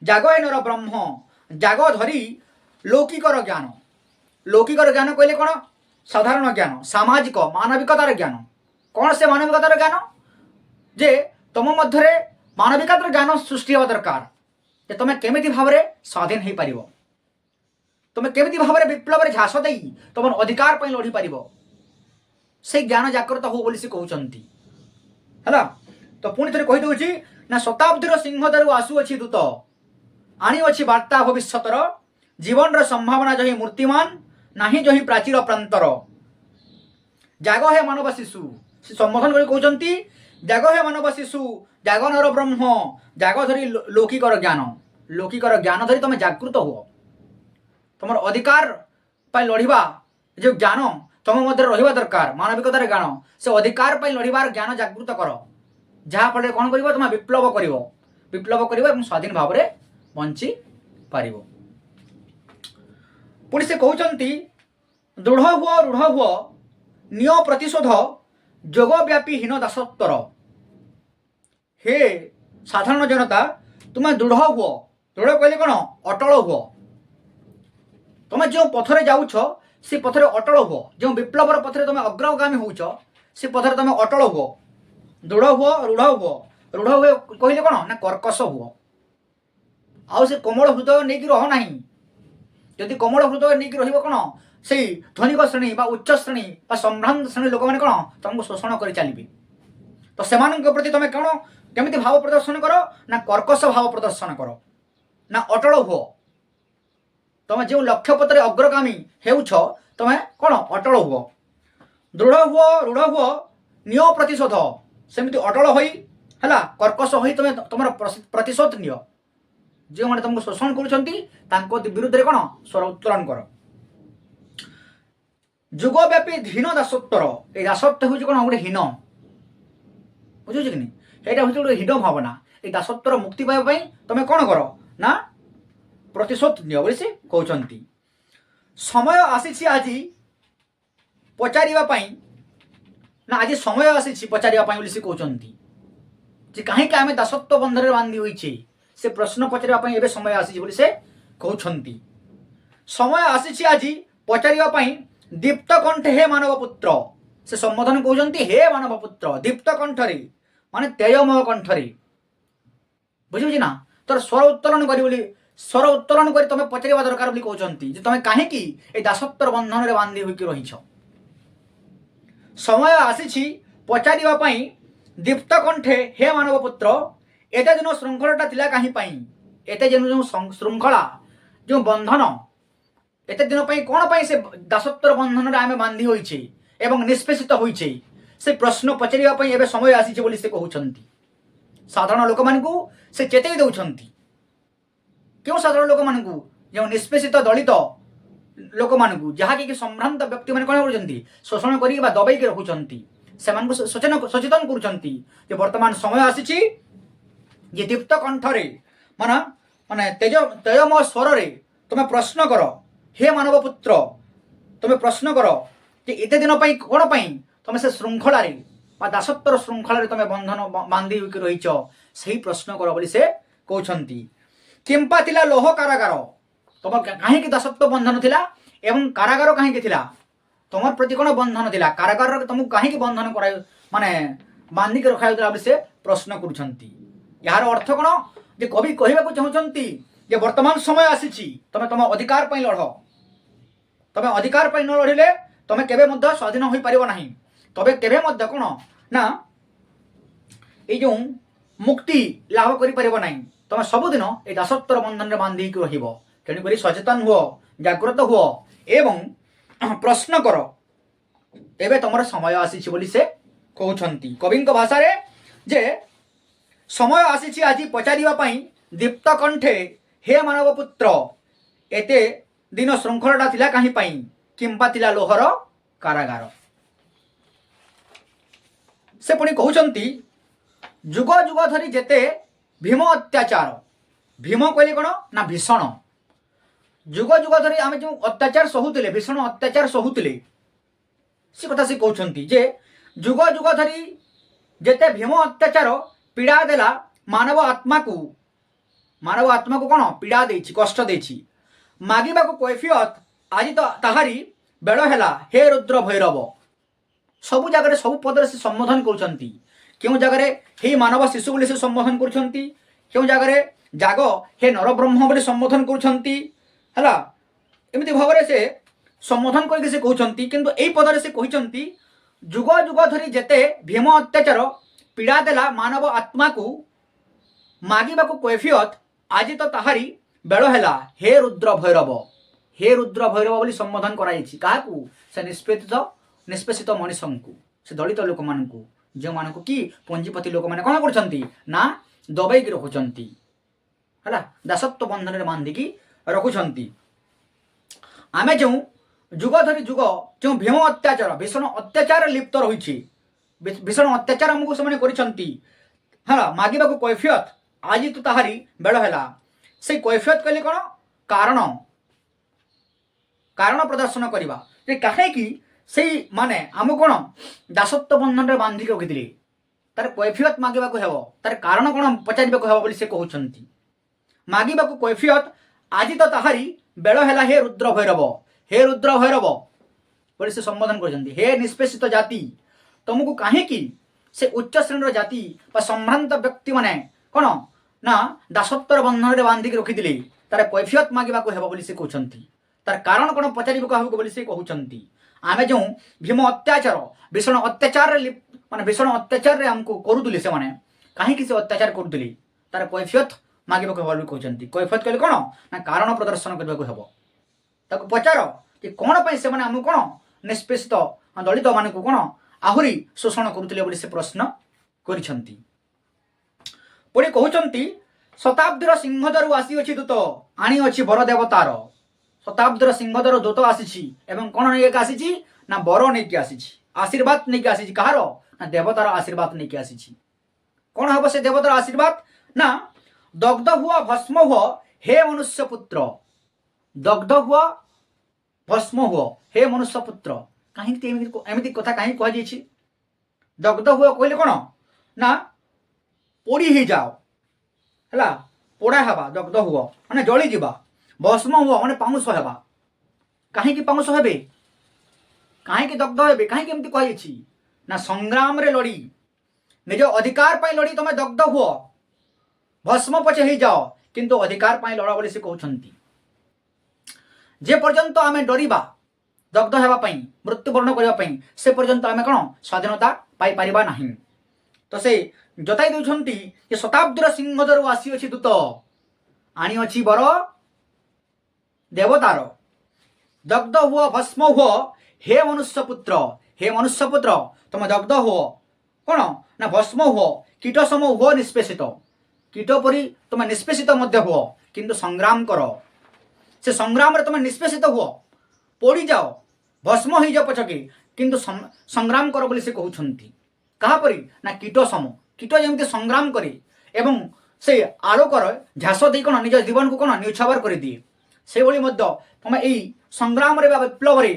ଜାଗ ହେ ନରବ୍ରହ୍ମ ଜାଗ ଧରି ଲୌକିକର ଜ୍ଞାନ ଲୌକିକର ଜ୍ଞାନ କହିଲେ କ'ଣ ସାଧାରଣ ଜ୍ଞାନ ସାମାଜିକ ମାନବିକତାର ଜ୍ଞାନ କ'ଣ ସେ ମାନବିକତାର ଜ୍ଞାନ ଯେ ତୁମ ମଧ୍ୟରେ ମାନବିକତାର ଜ୍ଞାନ ସୃଷ୍ଟି ହେବା ଦରକାର ଯେ ତୁମେ କେମିତି ଭାବରେ ସ୍ୱାଧୀନ ହେଇପାରିବ ତୁମେ କେମିତି ଭାବରେ ବିପ୍ଳବରେ ଝାସ ଦେଇ ତୁମର ଅଧିକାର ପାଇଁ ଲଢ଼ିପାରିବ ସେଇ ଜ୍ଞାନ ଜାଗ୍ରତ ହଉ ବୋଲି ସେ କହୁଛନ୍ତି ହେଲା ତ ପୁଣି ଥରେ କହିଦେଉଛି ନା ଶତାବ୍ଦୀର ସିଂହଦ୍ୱାରରୁ ଆସୁଅଛି ଦୂତ ଆଣିଅଛି ବାର୍ତ୍ତା ଭବିଷ୍ୟତର ଜୀବନର ସମ୍ଭାବନା ଯହିଁ ମୂର୍ତ୍ତିମାନ ନାହିଁ ଯହିଁ ପ୍ରାଚୀର ପ୍ରାନ୍ତର ଜାଗ ହେ ମାନବ ଶିଶୁ ସେ ସମ୍ବୋଧନ କରି କହୁଛନ୍ତି ଜାଗ ହେ ମାନବ ଶିଶୁ ଜାଗ ନର ବ୍ରହ୍ମ ଜାଗ ଧରି ଲୌକିକର ଜ୍ଞାନ ଧରି ତମେ ଜାଗୃତ ହୁଅ ତମର ଅଧିକାର ପାଇଁ ଲଢ଼ିବା ଯେଉଁ ଜ୍ଞାନ ତମ ମଧ୍ୟରେ ରହିବା ଦରକାର ମାନବିକତାର ଜ୍ଞାନ ସେ ଅଧିକାର ପାଇଁ ଲଢ଼ିବାର ଜ୍ଞାନ ଜାଗୃତ କର ଯାହାଫଳରେ କ'ଣ କରିବ ତମେ ବିପ୍ଳବ କରିବ ଏବଂ ସ୍ୱାଧୀନ ଭାବରେ ବଞ୍ଚି ପାରିବ ପୁଣି ସେ କହୁଛନ୍ତି ଦୃଢ଼ ହୁଅ ନିୟ ପ୍ରତିଶୋଧ ଯୋଗବ୍ୟାପୀ ହୀନ ଦାସତ୍ୱର ହେ ସାଧାରଣ ଜନତା ତୁମେ ଦୃଢ଼ ହୁଅ ଦୃଢ଼ କହିଲେ କ'ଣ ଅଟଳ ହୁଅ ତୁମେ ଯେଉଁ ପଥରେ ଯାଉଛ ସେ ପଥରେ ଅଟଳ ହୁଅ ଯେଉଁ ବିପ୍ଳବର ପଥରେ ତୁମେ ଅଗ୍ରଗାମୀ ହେଉଛ ସେ ପଥରେ ତୁମେ ଅଟଳ ହୁଅ ଦୃଢ଼ ହୁଅ ରୁଢ଼ ହୁଏ କହିଲେ କ'ଣ ନା କର୍କଶ ହୁଅ ଆଉ ସେ କୋମଳ ହୃଦୟ ନେଇକି ରହ ନାହିଁ ଯଦି କୋମଳ ହୃଦୟ ନେଇକି ରହିବ କ'ଣ ସେଇ ଧନିକ ଶ୍ରେଣୀ ବା ଉଚ୍ଚ ଶ୍ରେଣୀ ବା ସମ୍ଭ୍ରାନ୍ତ ଶ୍ରେଣୀ ଲୋକମାନେ କ'ଣ ତମକୁ ଶୋଷଣ କରି ଚାଲିବେ ତ ସେମାନଙ୍କ ପ୍ରତି ତମେ କ'ଣ କେମିତି ଭାବ ପ୍ରଦର୍ଶନ କର ନା କର୍କଶ ଭାବ ପ୍ରଦର୍ଶନ କର ନା ଅଟଳ ହୁଅ ତମେ ଯେଉଁ ଲକ୍ଷ୍ୟ ପଥରେ ଅଗ୍ରଗାମୀ ହେଉଛ ତମେ କ'ଣ ଅଟଳ ହୁଅ ଦୃଢ଼ ହୁଅ ନିୟ ପ୍ରତିଶୋଧ ସେମିତି ଅଟଳ ହୋଇ ହେଲା କର୍କଶ ହୋଇ ତମେ ତମର ପ୍ରତିଶୋଧ ନିଅ ଯେଉଁମାନେ ତମକୁ ଶୋଷଣ କରୁଛନ୍ତି ତାଙ୍କ ବିରୁଦ୍ଧରେ କ'ଣ ସ୍ୱର ଉତ୍ତୋଳନ କର ଯୁଗବ୍ୟାପୀ ହୀନ ଦାସତ୍ୱର ଏଇ ଦାସତ୍ୱ ହେଉଛି କ'ଣ ଗୋଟେ ହୀନ ବୁଝୁଛି କି ନି ଏଇଟା ହେଉଛି ଗୋଟେ ହୀନ ଭାବନା ଏଇ ଦାସତ୍ୱର ମୁକ୍ତି ପାଇବା ପାଇଁ ତମେ କ'ଣ କର ନା ପ୍ରତିଶୋଧ ନିଅ ବୋଲି ସେ କହୁଛନ୍ତି ସମୟ ଆସିଛି ଆଜି ପଚାରିବା ପାଇଁ ନା ଆଜି ସମୟ ଆସିଛି ପଚାରିବା ପାଇଁ ବୋଲି ସେ କହୁଛନ୍ତି ଯେ କାହିଁକି ଆମେ ଦାସତ୍ୱ ବନ୍ଧନରେ ବାନ୍ଧି ହୋଇଛେ ସେ ପ୍ରଶ୍ନ ପଚାରିବା ପାଇଁ ଏବେ ସମୟ ଆସିଛି ବୋଲି ସେ କହୁଛନ୍ତି ସମୟ ଆସିଛି ଆଜି ପଚାରିବା ପାଇଁ ଦୀପ୍ତ କଣ୍ଠେ ହେ ମାନବ ପୁତ୍ର ସେ ସମ୍ବୋଧନ କହୁଛନ୍ତି ହେ ମାନବ ପୁତ୍ର ଦୀପ୍ତ କଣ୍ଠରେ ମାନେ ତେଜମୟ କଣ୍ଠରେ ବୁଝିବୁଛି ନା ତୋର ସ୍ୱର ଉତ୍ତୋଳନ କରି ତମେ ପଚାରିବା ଦରକାର ବୋଲି କହୁଛନ୍ତି ଯେ ତମେ କାହିଁକି এই ଦାସତ୍ୱର ବନ୍ଧନରେ ବାନ୍ଧି ହୋଇକି ରହିଛ ସମୟ ଆସିଛି ପଚାରିବା ପାଇଁ ଦୀପ୍ତ କଣ୍ଠେ ହେ ମାନବ ପୁତ୍ର ଏତେ ଦିନ ଶୃଙ୍ଖଳାଟା ଥିଲା କାହିଁ ପାଇଁ ଏତେ ଦିନ ଯେଉଁ ଶୃଙ୍ଖଳା ଯେଉଁ ବନ୍ଧନ ଏତେ ଦିନ ପାଇଁ କ'ଣ ପାଇଁ ସେ ଦାସତ୍ୱର ବନ୍ଧନରେ ଆମେ ବାନ୍ଧି ହୋଇଛେ ଏବଂ ନିଷ୍ପେଷିତ ହୋଇଛେ ସେ ପ୍ରଶ୍ନ ପଚାରିବା ପାଇଁ ଏବେ ସମୟ ଆସିଛି ବୋଲି ସେ କହୁଛନ୍ତି ସାଧାରଣ ଲୋକମାନଙ୍କୁ ସେ ଚେତାଇ ଦେଉଛନ୍ତି କେଉଁ ସାଧାରଣ ଲୋକମାନଙ୍କୁ ଯେଉଁ ନିଷ୍ପେଷିତ ଦଳିତ ଲୋକମାନଙ୍କୁ ଯାହାକି ସମ୍ଭ୍ରାନ୍ତ ବ୍ୟକ୍ତିମାନେ କ'ଣ କରୁଛନ୍ତି ଶୋଷଣ କରିକି ବା ଦବେଇକି ରଖୁଛନ୍ତି ସେମାନଙ୍କୁ ସଚେତନ କରୁଛନ୍ତି ଯେ ବର୍ତ୍ତମାନ ସମୟ ଆସିଛି ଯେ ଦୀପ୍ତ କଣ୍ଠରେ ମାନେ ତେଜମୟ ସ୍ୱରରେ ତୁମେ ପ୍ରଶ୍ନ କର ହେ ମାନବ ପୁତ୍ର তুমি প্রশ্ন কর যে এতে দিন পাই কোণ পাই তুমি সে শৃঙ্খলার বা দাসত্বর শৃঙ্খলার তুমি বন্ধন বান্ধি হইকি রহিছ সেই প্রশ্ন কর বলি সে কৌছন্তি। কিম্পা লা লোহ কারাগার তোমার কাহিঁকি দাসত্ব বন্ধন লা এবং কারাগার কাহিঁকি লা তোমার প্রতি কোণ বন্ধন লা কারাগার তোমাকে কাহিঁকি বন্ধন করাই মানে বান্ধিকি রখাইলা বলে সে প্রশ্ন করুছন্তি। এর অর্থ কোণ যে কবি কহিবাকু চাহুছন্তি যে বর্তমান সময় আসিছি তুমি তোমার অধিকার পাই লড়, তবে অধিকার পাই ন লড়িলে তুমি কেবে মধ্য স্বাধীন হয়ে পারিব না, তবে কেবে মধ্য কোণ না এই যে মুক্তি লাভ করে পারিব না, তুমি সবুদিন এই দাসত্বর বন্ধନରେ বান্ধিকি রহিব। তেণুকরি সচেতন হুও, জাগ্রত হুও এবং প্রশ্ন কর, এবে তোমার সময় আসিছি বলি সে কৌছন্তি। কবিଙ୍କ ভাষারে যে সময় আসিছি আজি পচারিবা পাই দীপ্ত কণ্ঠে হে মানব পুত্র এতে দিন শৃঙ্খলাটা লা কাহি পাই কিম্পা লা লোহর কারাগার। সে পুଣି কହୁଛନ୍ତି যুগ যুগ ধরি যেতে ভীম অত্যাচার, ভীম কহিଲେ কোণ না ভীষণ, যুগ যুগ ধরি আমি যে অত্যাচার সহুଥିଲେ ভীষণ অত্যাচার সহুଥିଲେ সে কথা সে কହୁଛନ୍ତି যে যুগ যুগ ধরি যেতে ভীম অত্যাচার পীড়া দেলা মানব আত্মাକୁ কোণ পীড়া ଦେଇଛି কষ্ট ଦେଇଛି, ମାଗିବାକୁ কৈফିୟତ ଆଜି ତ ତାହାରି ବେଳ ହେଲା হে ରୁଦ୍ର ଭୈରବ। ସବୁ ଜାଗାରେ ସବୁ ପଦରେ ସେ ସମ୍ବୋଧନ କରୁଛନ୍ତି। କେଉଁ ଜାଗାରେ হে ମାନବ ଶିଶୁ ବୋଲି ସେ ସମ୍ବୋଧନ କରୁଛନ୍ତି, କେଉଁ ଜାଗାରେ ଜାଗ হে ନରବ୍ରହ୍ମ ବୋଲି ସମ୍ବୋଧନ କରୁଛନ୍ତି ହେଲା। ଏମିତି ଭାବରେ ସେ ସମ୍ବୋଧନ କରିକି ସେ କହୁଛନ୍ତି। କିନ୍ତୁ ଏଇ ପଦରେ ସେ କହିଛନ୍ତି ଯୁଗ ଯୁଗ ଧରି ଯେତେ ଭୀମ ଅତ୍ୟାଚାର ପୀଡ଼ା ଦେଲା ମାନବ ଆତ୍ମାକୁ ମାଗିବାକୁ কৈଫିୟତ ଆଜି ତ ତାହାରି ବେଳ ହେଲା হে ରୁଦ୍ର ଭୈରବ। হে ରୁଦ୍ର ଭୈରବ ବୋଲି ସମ୍ବୋଧନ କରାଯାଇଛି କାହାକୁ? ସେ ନିଷ୍ପେଷିତ ମଣିଷଙ୍କୁ, ସେ ଦଳିତ ଲୋକମାନଙ୍କୁ, ଯେଉଁମାନଙ୍କୁ କି ପଞ୍ଜିପତି ଲୋକମାନେ କ'ଣ କରୁଛନ୍ତି ନା ଦବେଇକି ରଖୁଛନ୍ତି ହେଲା, ଦାସତ୍ୱ ବନ୍ଧନରେ ବାନ୍ଧିକି ରଖୁଛନ୍ତି। ଆମେ ଯେଉଁ ଯୁଗ ଧରି ଯୁଗ ଯେଉଁ ଭୀମ ଅତ୍ୟାଚାର ଭୀଷଣ ଅତ୍ୟାଚାର ଲିପ୍ତ ରହିଛି, ଭୀଷଣ ଅତ୍ୟାଚାର ଆମକୁ ସେମାନେ କରିଛନ୍ତି ହେଲା, ମାଗିବାକୁ কৈଫିୟତ ଆଜି ତ ତାହାରି ବେଳ ହେଲା। ସେଇ কৈଫିୟତ କହିଲେ କ'ଣ? କାରଣ ପ୍ରଦର୍ଶନ କରିବା ଯେ କାହିଁକି ସେଇ ମାନେ ଆମକୁ କ'ଣ ଦାସତ୍ୱ ବନ୍ଧନରେ ବାନ୍ଧିକି ରଖିଥିଲେ, ତାର কৈଫିୟତ ମାଗିବାକୁ ହେବ, ତାର କାରଣ କ'ଣ ପଚାରିବାକୁ ହେବ ବୋଲି ସେ କହୁଛନ୍ତି। ମାଗିବାକୁ কৈଫିୟତ ଆଜି ତ ତାହାରି ବେଳ ହେଲା হে ରୁଦ୍ର ଭୈରବ, হে ରୁଦ୍ର ଭୈରବ ବୋଲି ସେ ସମ୍ବୋଧନ କରିଛନ୍ତି। হে ନିଷ୍ପେଷିତ ଜାତି, ତମକୁ କାହିଁକି ସେ ଉଚ୍ଚ ଶ୍ରେଣୀର ଜାତି ବା ସମ୍ଭ୍ରାନ୍ତ ବ୍ୟକ୍ତିମାନେ କ'ଣ ନା ଦାସତ୍ୱର ବନ୍ଧନରେ ବାନ୍ଧିକି ରଖିଥିଲେ, ତାର কৈଫିୟତ ମାଗିବାକୁ ହେବ ବୋଲି ସେ କହୁଛନ୍ତି। ତାର କାରଣ କ'ଣ ପଚାରିବାକୁ ହେବ ବୋଲି ସେ କହୁଛନ୍ତି। ଆମେ ଯେଉଁ ଭୀମ ଅତ୍ୟାଚାର ଭୀଷଣ ଅତ୍ୟାଚାରରେ ମାନେ ଭୀଷଣ ଅତ୍ୟାଚାରରେ ଆମକୁ କରୁଥିଲେ, ସେମାନେ କାହିଁକି ସେ ଅତ୍ୟାଚାର କରୁଥିଲେ, ତାର কৈଫିୟତ ମାଗିବାକୁ ହେବ ବୋଲି କହୁଛନ୍ତି। কৈଫିୟତ କହିଲେ କ'ଣ ନା କାରଣ ପ୍ରଦର୍ଶନ କରିବାକୁ ହେବ। ତାକୁ ପଚାର ଯେ କ'ଣ ପାଇଁ ସେମାନେ ଆମକୁ କ'ଣ ନିଷ୍ପେଷିତ ଦଳିତ ମାନଙ୍କୁ କ'ଣ ଆହୁରି ଶୋଷଣ କରୁଥିଲେ ବୋଲି ସେ ପ୍ରଶ୍ନ କରିଛନ୍ତି। ପୁଣି କହୁଛନ୍ତି ଶତାବ୍ଦୀର ସିଂହଦରୁ ଆସିଅଛି ଦୂତ ଆଣିଅଛି ବର ଦେବତାର। ଶତାବ୍ଦୀର ସିଂହଦର ଦୂତ ଆସିଛି ଏବଂ କ'ଣ ନେଇକି ଆସିଛି ନା ବର ନେଇକି ଆସିଛି, ଆଶୀର୍ବାଦ ନେଇକି ଆସିଛି। କାହାର? ନା ଦେବତାର ଆଶୀର୍ବାଦ ନେଇକି ଆସିଛି। କ'ଣ ହେବ ସେ ଦେବତାର ଆଶୀର୍ବାଦ? ନା ଦଗ୍ଧ ହୁଅ ଭସ୍ମ ହୁଅ ହେ ମନୁଷ୍ୟ ପୁତ୍ର, ଦଗ୍ଧ ହୁଅ ଭସ୍ମ ହୁଅ ହେ ମନୁଷ୍ୟ ପୁତ୍ର। କାହିଁକି ଏମିତି କଥା କାହିଁକି କୁହାଯାଇଛି? ଦଗ୍ଧ ହୁଅ କହିଲେ କ'ଣ ନା ପୋଡ଼ି ହେଇଯାଅ ହେଲା, ପୋଡ଼ା ହେବା, ଦଗ୍ଧ ହୁଅ ମାନେ ଜଳିଯିବା, ଭସ୍ମ ହୁଅ ମାନେ ପାଉଁଶ ହେବା। କାହିଁକି ପାଉଁଶ ହେବେ, କାହିଁକି ଦଗ୍ଧ ହେବେ, କାହିଁକି ଏମିତି କୁହାଯାଇଛି? ନା ସଂଗ୍ରାମରେ ଲଢ଼ି ନିଜ ଅଧିକାର ପାଇଁ ଲଢ଼ି ତମେ ଦଗ୍ଧ ହୁଅ, ଭସ୍ମ ପଛେ ହେଇଯାଅ, କିନ୍ତୁ ଅଧିକାର ପାଇଁ ଲଢ଼ ବୋଲି ସେ କହୁଛନ୍ତି। ଯେ ପର୍ଯ୍ୟନ୍ତ ଆମେ ଡରିବା ଦଗ୍ଧ ହେବା ପାଇଁ, ମୃତ୍ୟୁବରଣ କରିବା ପାଇଁ, ସେ ପର୍ଯ୍ୟନ୍ତ ଆମେ କ'ଣ ସ୍ୱାଧୀନତା ପାଇପାରିବା ନାହିଁ। ତ ସେ ଜତାଇ ଦେଉଛନ୍ତି ଯେ ଶତାବ୍ଦୀର ସିଂହଦରୁ ଆସିଅଛି ଦୂତ ଆଣିଅଛି ବର ଦେବତାର। ଦଗ୍ଧ ହୁଅ ଭସ୍ମ ହୁଅ হে ମନୁଷ୍ୟ ପୁତ୍ର, হে ମନୁଷ୍ୟ ପୁତ୍ର ତମେ ଦଗ୍ଧ ହୁଅ, କ'ଣ ନା ଭସ୍ମ ହୁଅ, କୀଟ ସମ ହୁଅ ନିଷ୍ପେଷିତ, କୀଟ ପରି ତମେ ନିଷ୍ପେଷିତ ମଧ୍ୟ ହୁଅ, କିନ୍ତୁ ସଂଗ୍ରାମ କର। ସେ ସଂଗ୍ରାମରେ ତମେ ନିଷ୍ପେଷିତ ହୁଅ, ପୋଡ଼ିଯାଅ, ଭସ୍ମ ହେଇଯାଅ ପଛକେ, କିନ୍ତୁ ସଂଗ୍ରାମ କର ବୋଲି ସେ କହୁଛନ୍ତି। କାହାପରି ନା କୀଟ ସମ, କୀଟ ଯେମିତି ସଂଗ୍ରାମ କରେ ଏବଂ ସେ ଆଲୋକର ଝାସ ଦେଇ କ'ଣ ନିଜ ଜୀବନକୁ କ'ଣ ନିଛାବର କରିଦିଏ, ସେଭଳି ମଧ୍ୟ ତମେ ଏଇ ସଂଗ୍ରାମରେ ବା ବିପ୍ଳବରେ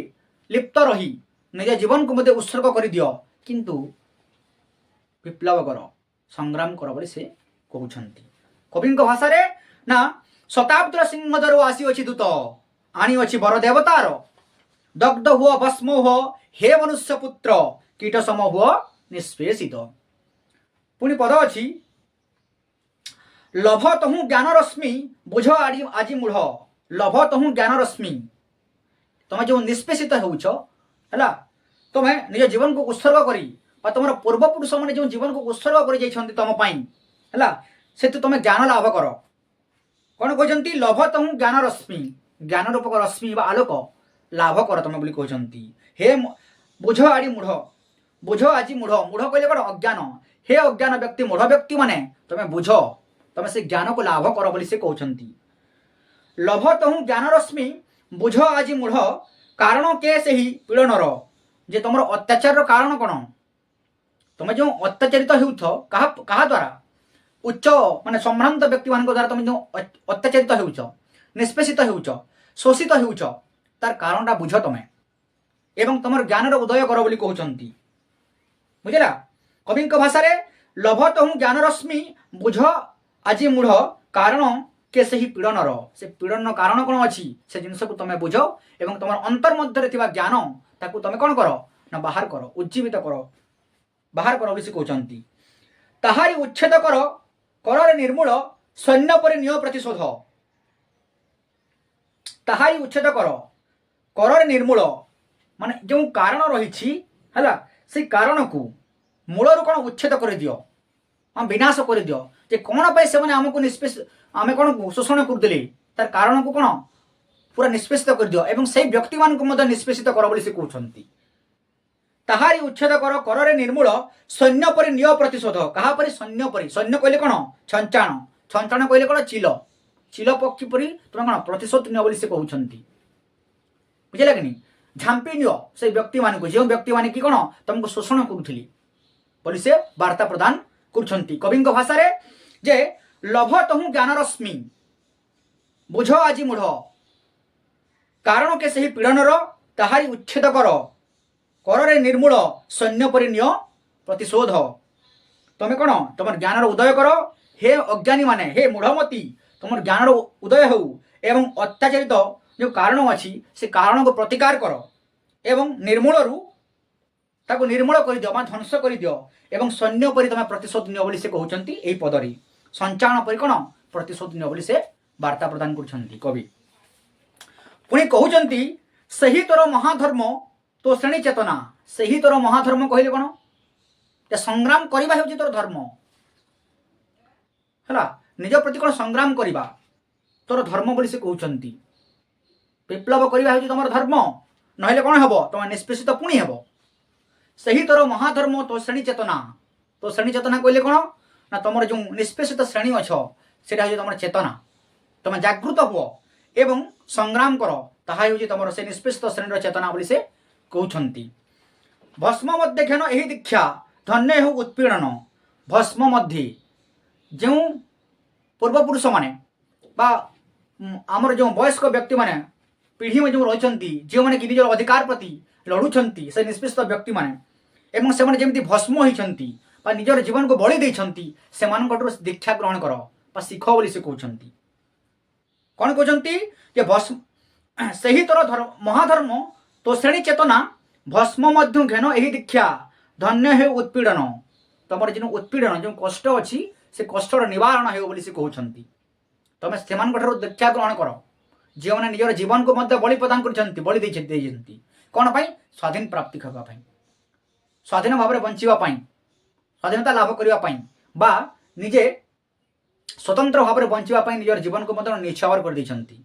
লিপ্ত রহি নিজ জীবনকে মধ্যে উৎসর্গ করে দিও, কিন্তু বিপ্লব কর, সংগ্রাম কর বলে সে কହୁଛନ୍ତି। কবিଙ୍କ ভাষাରେ না শতাব্দীর সিংহদর আসিଅଛି দূত, আনিଅଛି বর দেবতার, দগ্ধ হুଅ ভস্ম হুଅ হে মনুষ্য পুত্র, কীট সম হুଅ নিষ্পেষিত। পুଣି পদ ଅଛି লভ তহু জ্ঞান রশ্মি বুঝ আজি মূঢ়, লভ তহু জ্ঞান রশ্মি। তুমি যে নিষ্পেষিত হেউছ ହେଲା, তুমি নিজ জীবনকে উৎসর্গ করি বা তোমার পূর্বপুরুষ মানে যে জীবনকে উৎসর্গ করে যাইଛନ୍ତି তম পাই ହେଲା, সেতু তুমি জ্ঞান লাভ কর। কোণ কହୁଛନ୍ତି লভ তহু জ্ঞান রশ্মি, জ্ঞান রূপক রশ্মি বা আলোক লাভ কর তুমি বলি কହୁଛନ୍ତି। হে বুঝ আড়ি মূঢ়, বুঝ আজি মূঢ়, মূঢ় কহিলে কোণ অজ্ঞান, হে অজ্ঞান ব্যক্তি মূঢ় ব্যক্তি মানে তুমি বুঝ, তুমি সে জ্ঞানକୁ লাভ কর বলি সে কହୁଛନ୍ତି। লভ তহু জ্ঞান রশ্মি বুঝ আজি মূঢ়, কারণ কে সেই পীড়নর, যে তোমার অত্যাচারর কারণ কোণ, তুমি যে অত্যাচারিত হেউছ কাহা দ্বারা, উচ্চ মানে সম্ভ্রান্ত ব্যক্তি ମାନଙ୍କ দ্বারা তুমি যে অত্যাচারিত হেউছ, নিষ্পেষিত হেউছ, শোষিত হেউছ, তার কারণটা বুঝ তুমি এবং তোমার জ্ঞানর উদয় কর বলি কହୁଛନ୍ତି। বুঝলা, কবিଙ୍କ ভাষাରେ লভ তহু জ্ঞান রশ্মি বুঝ আজি মূঢ়, কারণ কে ସେହି ପୀଡ଼ନର, ସେ ପୀଡ଼ନର କାରଣ କ'ଣ ଅଛି ସେ ଜିନିଷକୁ ତମେ ବୁଝ ଏବଂ ତମର ଅନ୍ତର ମଧ୍ୟରେ ଥିବା ଜ୍ଞାନ ତାକୁ ତମେ କ'ଣ କର ନା ବାହାର କର, ଉଜ୍ଜୀବିତ କର, ବାହାର କର ବୋଲି ସେ କହୁଛନ୍ତି। ତାହାରି ଉଚ୍ଛେଦ କର, କରରେ ନିର୍ମୂଳ, ସୈନ୍ୟ ପରି ନିୟ ପ୍ରତିଶୋଧ। ତାହାରି ଉଚ୍ଛେଦ କର, କରରେ ନିର୍ମୂଳ ମାନେ ଯେଉଁ କାରଣ ରହିଛି ହେଲା, ସେଇ କାରଣକୁ ମୂଳରୁ କ'ଣ ଉଚ୍ଛେଦ କରିଦିଅ, ବିନାଶ କରିଦିଅ। ଯେ କ'ଣ ପାଇଁ ସେମାନେ ଆମକୁ ଆମେ କ'ଣ ଶୋଷଣ କରୁଥିଲେ, ତାର କାରଣକୁ କ'ଣ ପୁରା ନିଷ୍ପେଷିତ କରିଦିଅ ଏବଂ ସେଇ ବ୍ୟକ୍ତିମାନଙ୍କୁ ମଧ୍ୟ ନିଷ୍ପେଷିତ କର ବୋଲି ସେ କହୁଛନ୍ତି। ତାହାରି ଉଚ୍ଛେଦ କର, କରରେ ନିର୍ମୂଳ, ସୈନ୍ୟ ପରି ନିୟ ପ୍ରତିଶୋଧ। କାହା ପରି? ସୈନ୍ୟ ପରି। ସୈନ୍ୟ କହିଲେ କ'ଣ? ଛଞ୍ଚାଣ। ଛଞ୍ଚାଣ କହିଲେ କ'ଣ? ଚିଲ। ଚିଲ ପକ୍ଷୀ ପରି ତୁମେ କ'ଣ ପ୍ରତିଶୋଧ ନିଅ ବୋଲି ସେ କହୁଛନ୍ତି। ବୁଝିଲା କି ନି? ଝାମ୍ପି ନିଅ ସେଇ ବ୍ୟକ୍ତିମାନଙ୍କୁ, ଯେଉଁ ବ୍ୟକ୍ତିମାନେ କି କ'ଣ ତମକୁ ଶୋଷଣ କରୁଥିଲେ ବୋଲି ସେ ବାର୍ତ୍ତା ପ୍ରଦାନ କରୁଛନ୍ତି। କବିଙ୍କ ଭାଷାରେ ଯେ ଲଭ ତହୁ ଜ୍ଞାନ ରଶ୍ମି ବୁଝ ଆଜି ମୂଢ଼, କାରଣ କେ ସେହି ପୀଡ଼ନର, ତାହାରି ଉଚ୍ଛେଦ କର, କରରେ ନିର୍ମୂଳ, ସୈନ୍ୟ ପରି ନିୟ ପ୍ରତିଶୋଧ। ତମେ କ'ଣ ତମର ଜ୍ଞାନର ଉଦୟ କର, ହେ ଅଜ୍ଞାନୀ ମାନେ, ହେ ମୂଢ଼ମତି, ତମର ଜ୍ଞାନର ଉଦୟ ହେଉ ଏବଂ ଅତ୍ୟାଚାରିତ ଯେଉଁ କାରଣ ଅଛି ସେ କାରଣକୁ ପ୍ରତିକାର କର ଏବଂ ନିର୍ମୂଳରୁ ତାକୁ ନିର୍ମୂଳ କରିଦିଅ ବା ଧ୍ୱଂସ କରିଦିଅ ଏବଂ ସୈନ୍ୟ ପରି ତମେ ପ୍ରତିଶୋଧ ନିଅ ବୋଲି ସେ କହୁଛନ୍ତି। ଏହି ପଦରେ ସଞ୍ଚାଣ ପରି କ'ଣ ପ୍ରତିଶୋଧ ନିଅ ବୋଲି ସେ ବାର୍ତ୍ତା ପ୍ରଦାନ କରୁଛନ୍ତି କବି। ପୁଣି କହୁଛନ୍ତି ସେହି ତୋର ମହାଧର୍ମ ତୋ ଶ୍ରେଣୀ ଚେତନା। ସେହି ତୋର ମହାଧର୍ମ କହିଲେ କ'ଣ? ସଂଗ୍ରାମ କରିବା ହେଉଛି ତୋର ଧର୍ମ ହେଲା, ନିଜ ପ୍ରତି କ'ଣ ସଂଗ୍ରାମ କରିବା ତୋର ଧର୍ମ ବୋଲି ସେ କହୁଛନ୍ତି। ବିପ୍ଳବ କରିବା ହେଉଛି ତମର ଧର୍ମ, ନହେଲେ କ'ଣ ହେବ? ତମେ ନିଷ୍ପେଷିତ ପୁଣି ହେବ। ସେହି ତୋର ମହାଧର୍ମ ତୋ ଶ୍ରେଣୀ ଚେତନା। ତୋ ଶ୍ରେଣୀ ଚେତନା କହିଲେ କ'ଣ ନା ତମର ଯେଉଁ ନିଷ୍ପେଷିତ ଶ୍ରେଣୀ ଅଛ ସେଇଟା ହେଉଛି ତମର ଚେତନା। ତମେ ଜାଗୃତ ହୁଅ ଏବଂ ସଂଗ୍ରାମ କର, ତାହା ହେଉଛି ତମର ସେ ନିଷ୍ପେଷିତ ଶ୍ରେଣୀର ଚେତନା ବୋଲି ସେ କହୁଛନ୍ତି। ଭସ୍ମ ମଧ୍ୟ ଘେନ ଏହି ଦୀକ୍ଷା, ଧନ୍ୟ ହେଉ ଉତ୍ପୀଡ଼ନ। ଭସ୍ମ ମଧ୍ୟ ଯେଉଁ ପୂର୍ବପୁରୁଷମାନେ ବା ଆମର ଯେଉଁ ବୟସ୍କ ବ୍ୟକ୍ତିମାନେ ପିଢ଼ି ଯେଉଁ ରହିଛନ୍ତି, ଯେଉଁମାନେ କି ନିଜର ଅଧିକାର ପ୍ରତି ଲଢ଼ୁଛନ୍ତି, ସେ ନିଷ୍ପେଷିତ ବ୍ୟକ୍ତିମାନେ ଏବଂ ସେମାନେ ଯେମିତି ଭସ୍ମ ହୋଇଛନ୍ତି ବା ନିଜର ଜୀବନକୁ ବଳି ଦେଇଛନ୍ତି, ସେମାନଙ୍କଠାରୁ ଦୀକ୍ଷା ଗ୍ରହଣ କର ବା ଶିଖ ବୋଲି ସେ କହୁଛନ୍ତି। କ'ଣ କହୁଛନ୍ତି? ଯେ ସେହି ତୋର ମହାଧର୍ମ ତୋ ଶ୍ରେଣୀ ଚେତନା, ଭସ୍ମ ମଧ୍ୟ ଘେନ ଏହି ଦୀକ୍ଷା, ଧନ୍ୟ ହେଉ ଉତ୍ପୀଡ଼ନ। ତମର ଯେଉଁ ଉତ୍ପୀଡ଼ନ ଯେଉଁ କଷ୍ଟ ଅଛି ସେ କଷ୍ଟର ନିବାରଣ ହେଉ ବୋଲି ସେ କହୁଛନ୍ତି। ତମେ ସେମାନଙ୍କଠାରୁ ଦୀକ୍ଷା ଗ୍ରହଣ କର, ଯେଉଁମାନେ ନିଜର ଜୀବନକୁ ମଧ୍ୟ ବଳି ପ୍ରଦାନ କରିଛନ୍ତି, ବଳି ଦେଇଛନ୍ତି। କ'ଣ ପାଇଁ? ସ୍ୱାଧୀନ ପ୍ରାପ୍ତି ହେବା ପାଇଁ, ସ୍ୱାଧୀନ ଭାବରେ ବଞ୍ଚିବା ପାଇଁ, ସ୍ୱାଧୀନତା ଲାଭ କରିବା ପାଇଁ ବା ନିଜେ ସ୍ୱତନ୍ତ୍ର ଭାବରେ ବଞ୍ଚିବା ପାଇଁ ନିଜର ଜୀବନକୁ ମଧ୍ୟ ନିଛାବର କରିଦେଇଛନ୍ତି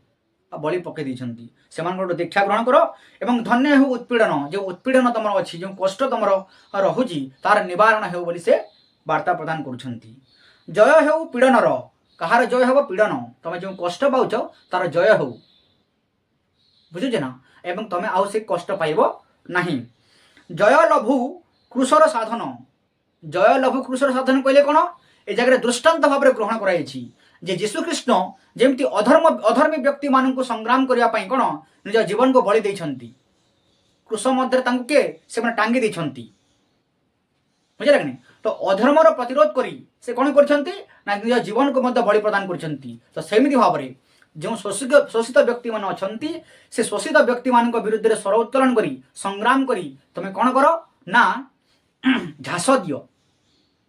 ବା ବଳି ପକାଇ ଦେଇଛନ୍ତି। ସେମାନଙ୍କଠୁ ଦୀକ୍ଷା ଗ୍ରହଣ କର ଏବଂ ଧନ୍ୟ ହେଉ ଉତ୍ପୀଡ଼ନ। ଯେଉଁ ଉତ୍ପୀଡ଼ନ ତମର ଅଛି, ଯେଉଁ କଷ୍ଟ ତମର ରହୁଛି ତାର ନିବାରଣ ହେଉ ବୋଲି ସେ ବାର୍ତ୍ତା ପ୍ରଦାନ କରୁଛନ୍ତି। ଜୟ ହେଉ ପୀଡ଼ନର। କାହାର ଜୟ ହେବ? ପୀଡ଼ନ। ତମେ ଯେଉଁ କଷ୍ଟ ପାଉଛ ତାର ଜୟ ହେଉ, ବୁଝୁଛ ନା, ଏବଂ ତମେ ଆଉ ସେ କଷ୍ଟ ପାଇବ ନାହିଁ। ଜୟ ଲଭୁ କୃଷର ସାଧନ। ଜୟ ଲଭୁ କୃଷର ସାଧନ କହିଲେ କ'ଣ? ଏ ଜାଗାରେ ଦୃଷ୍ଟାନ୍ତ ଭାବରେ ଗ୍ରହଣ କରାଯାଇଛି ଯେ ଯୀଶୁଖ୍ରୀଷ୍ଟ ଯେମିତି ଅଧର୍ମୀ ବ୍ୟକ୍ତିମାନଙ୍କୁ ସଂଗ୍ରାମ କରିବା ପାଇଁ କ'ଣ ନିଜ ଜୀବନକୁ ବଳି ଦେଇଛନ୍ତି, କୃଷ ମଧ୍ୟରେ ତାଙ୍କୁ କିଏ ସେମାନେ ଟାଙ୍ଗି ଦେଇଛନ୍ତି। ବୁଝିଲେ କି? ତ ଅଧର୍ମର ପ୍ରତିରୋଧ କରି ସେ କ'ଣ କରିଛନ୍ତି ନା ନିଜ ଜୀବନକୁ ମଧ୍ୟ ବଳି ପ୍ରଦାନ କରିଛନ୍ତି। ତ ସେମିତି ଭାବରେ ଯେଉଁ ଶୋଷିତ ବ୍ୟକ୍ତିମାନେ ଅଛନ୍ତି ସେ ଶୋଷିତ ବ୍ୟକ୍ତିମାନଙ୍କ ବିରୁଦ୍ଧରେ ସ୍ୱର ଉତ୍ତୋଳନ କରି ସଂଗ୍ରାମ କରି ତୁମେ କ'ଣ କର ନା ଝାସ ଦିଅ,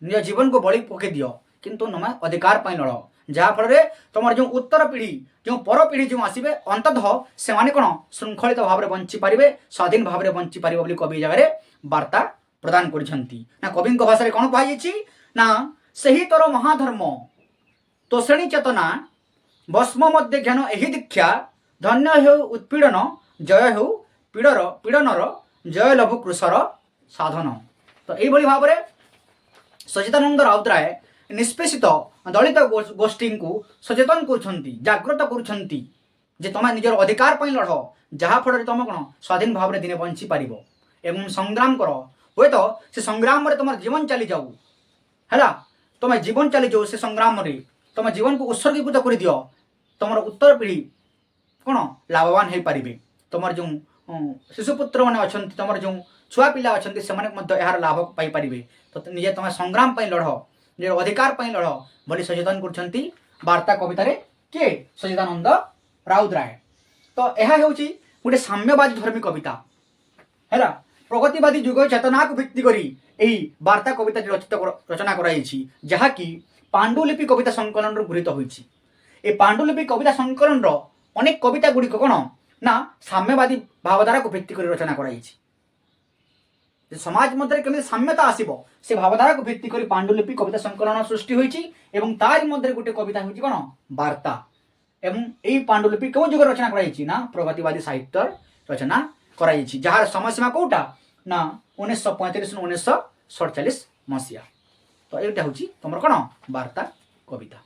ନିଜ ଜୀବନକୁ ବଳି ପକାଇ ଦିଅ, କିନ୍ତୁ ତୁମେ ଅଧିକାର ପାଇଁ ଲଢ଼। ଯାହାଫଳରେ ତୁମର ଯେଉଁ ଉତ୍ତର ପିଢ଼ି ଯେଉଁ ପର ପିଢ଼ି ଯେଉଁ ଆସିବେ ଅନ୍ତତଃ ସେମାନେ କ'ଣ ଶୃଙ୍ଖଳିତ ଭାବରେ ବଞ୍ଚିପାରିବେ, ସ୍ୱାଧୀନ ଭାବରେ ବଞ୍ଚିପାରିବେ ବୋଲି କବି ଜାଗାରେ ବାର୍ତ୍ତା ପ୍ରଦାନ କରିଛନ୍ତି। ନା କବିଙ୍କ ଭାଷାରେ କ'ଣ କୁହାଯାଇଛି ନା ସେହି ତୋର ମହାଧର୍ମ ତୋଷଣୀ ଚେତନା ଭସ୍ମ ମଧ୍ୟ ଜ୍ଞାନ ଏହି ଦୀକ୍ଷା ଧନ୍ୟ ହେଉ ଉତ୍ପୀଡ଼ନ ଜୟ ହେଉ ପୀଡ଼ନର ଜୟ ଲଭୁ କୃଷର ସାଧନ। ତ ଏଇଭଳି ଭାବରେ ସଚ୍ଚିଦାନନ୍ଦ ରାଉତରାୟ ନିଷ୍ପେଷିତ ଦଳିତ ଗୋଷ୍ଠୀଙ୍କୁ ସଚେତନ କରୁଛନ୍ତି, ଜାଗ୍ରତ କରୁଛନ୍ତି ଯେ ତୁମେ ନିଜର ଅଧିକାର ପାଇଁ ଲଢ଼, ଯାହାଫଳରେ ତୁମେ କ'ଣ ସ୍ୱାଧୀନ ଭାବରେ ଦିନେ ବଞ୍ଚିପାରିବ ଏବଂ ସଂଗ୍ରାମ କର। ହୁଏତ ସେ ସଂଗ୍ରାମରେ ତୁମର ଜୀବନ ଚାଲିଯାଉ ହେଲା, ତୁମେ ଜୀବନ ଚାଲିଯାଉ ସେ ସଂଗ୍ରାମରେ ତୁମେ ଜୀବନକୁ ଉତ୍ସର୍ଗୀକୃତ କରିଦିଅ, ତୁମର ଉତ୍ତର ପିଢ଼ି କ'ଣ ଲାଭବାନ ହୋଇପାରିବେ। ତୁମର ଯେଉଁ ଶିଶୁପୁତ୍ରମାନେ ଅଛନ୍ତି, ତୁମର ଯେଉଁ ଛୁଆ ପିଲା ଅଛନ୍ତି ସେମାନେ ମଧ୍ୟ ଏହାର ଲାଭ ପାଇପାରିବେ। ତ ନିଜେ ତୁମେ ସଂଗ୍ରାମ ପାଇଁ ଲଢ଼, ନିଜର ଅଧିକାର ପାଇଁ ଲଢ଼ ବୋଲି ସଚେତନ କରୁଛନ୍ତି ବାର୍ତ୍ତା କବିତାରେ କିଏ? ସଚ୍ଚିଦାନନ୍ଦ ରାଉତରାୟ। ତ ଏହା ହେଉଛି ଗୋଟେ ସାମ୍ୟବାଦୀ ଧର୍ମୀ କବିତା ହେଲା। ପ୍ରଗତିବାଦୀ ଯୁଗ ଚେତନାକୁ ଭିତ୍ତି କରି ଏହି ବାର୍ତ୍ତା କବିତାଟି ରଚନା କରାଯାଇଛି, ଯାହାକି ପାଣ୍ଡୁଲିପି କବିତା ସଂକଳନରୁ ଗୃହୀତ ହୋଇଛି। ଏ ପାଣ୍ଡୁଲିପି କବିତା ସଂକଳନର ଅନେକ କବିତା ଗୁଡ଼ିକ କ'ଣ ନା ସାମ୍ୟବାଦୀ ଭାବଧାରାକୁ ଭିତ୍ତି କରି ରଚନା କରାଯାଇଛି। ସମାଜ ମଧ୍ୟରେ କେମିତି ସାମ୍ୟତା ଆସିବ ସେ ଭାବଧାରାକୁ ଭିତ୍ତି କରି ପାଣ୍ଡୁଲିପି କବିତା ସଂକଳନ ସୃଷ୍ଟି ହୋଇଛି ଏବଂ ତାରି ମଧ୍ୟରେ ଗୋଟେ କବିତା ହେଉଛି କ'ଣ ବାର୍ତ୍ତା। ଏବଂ ଏହି ପାଣ୍ଡୁଲିପି କେଉଁ ଯୁଗରେ ରଚନା କରାଯାଇଛି ନା ପ୍ରଗତିବାଦୀ ସାହିତ୍ୟ ରଚନା କରାଯାଇଛି, ଯାହାର ସମୟସୀମା କୋଉଟା ନା 1935 1947 ମସିହା। ତ ଏଇଟା ହେଉଛି ତମର କ'ଣ ବାର୍ତ୍ତା କବିତା।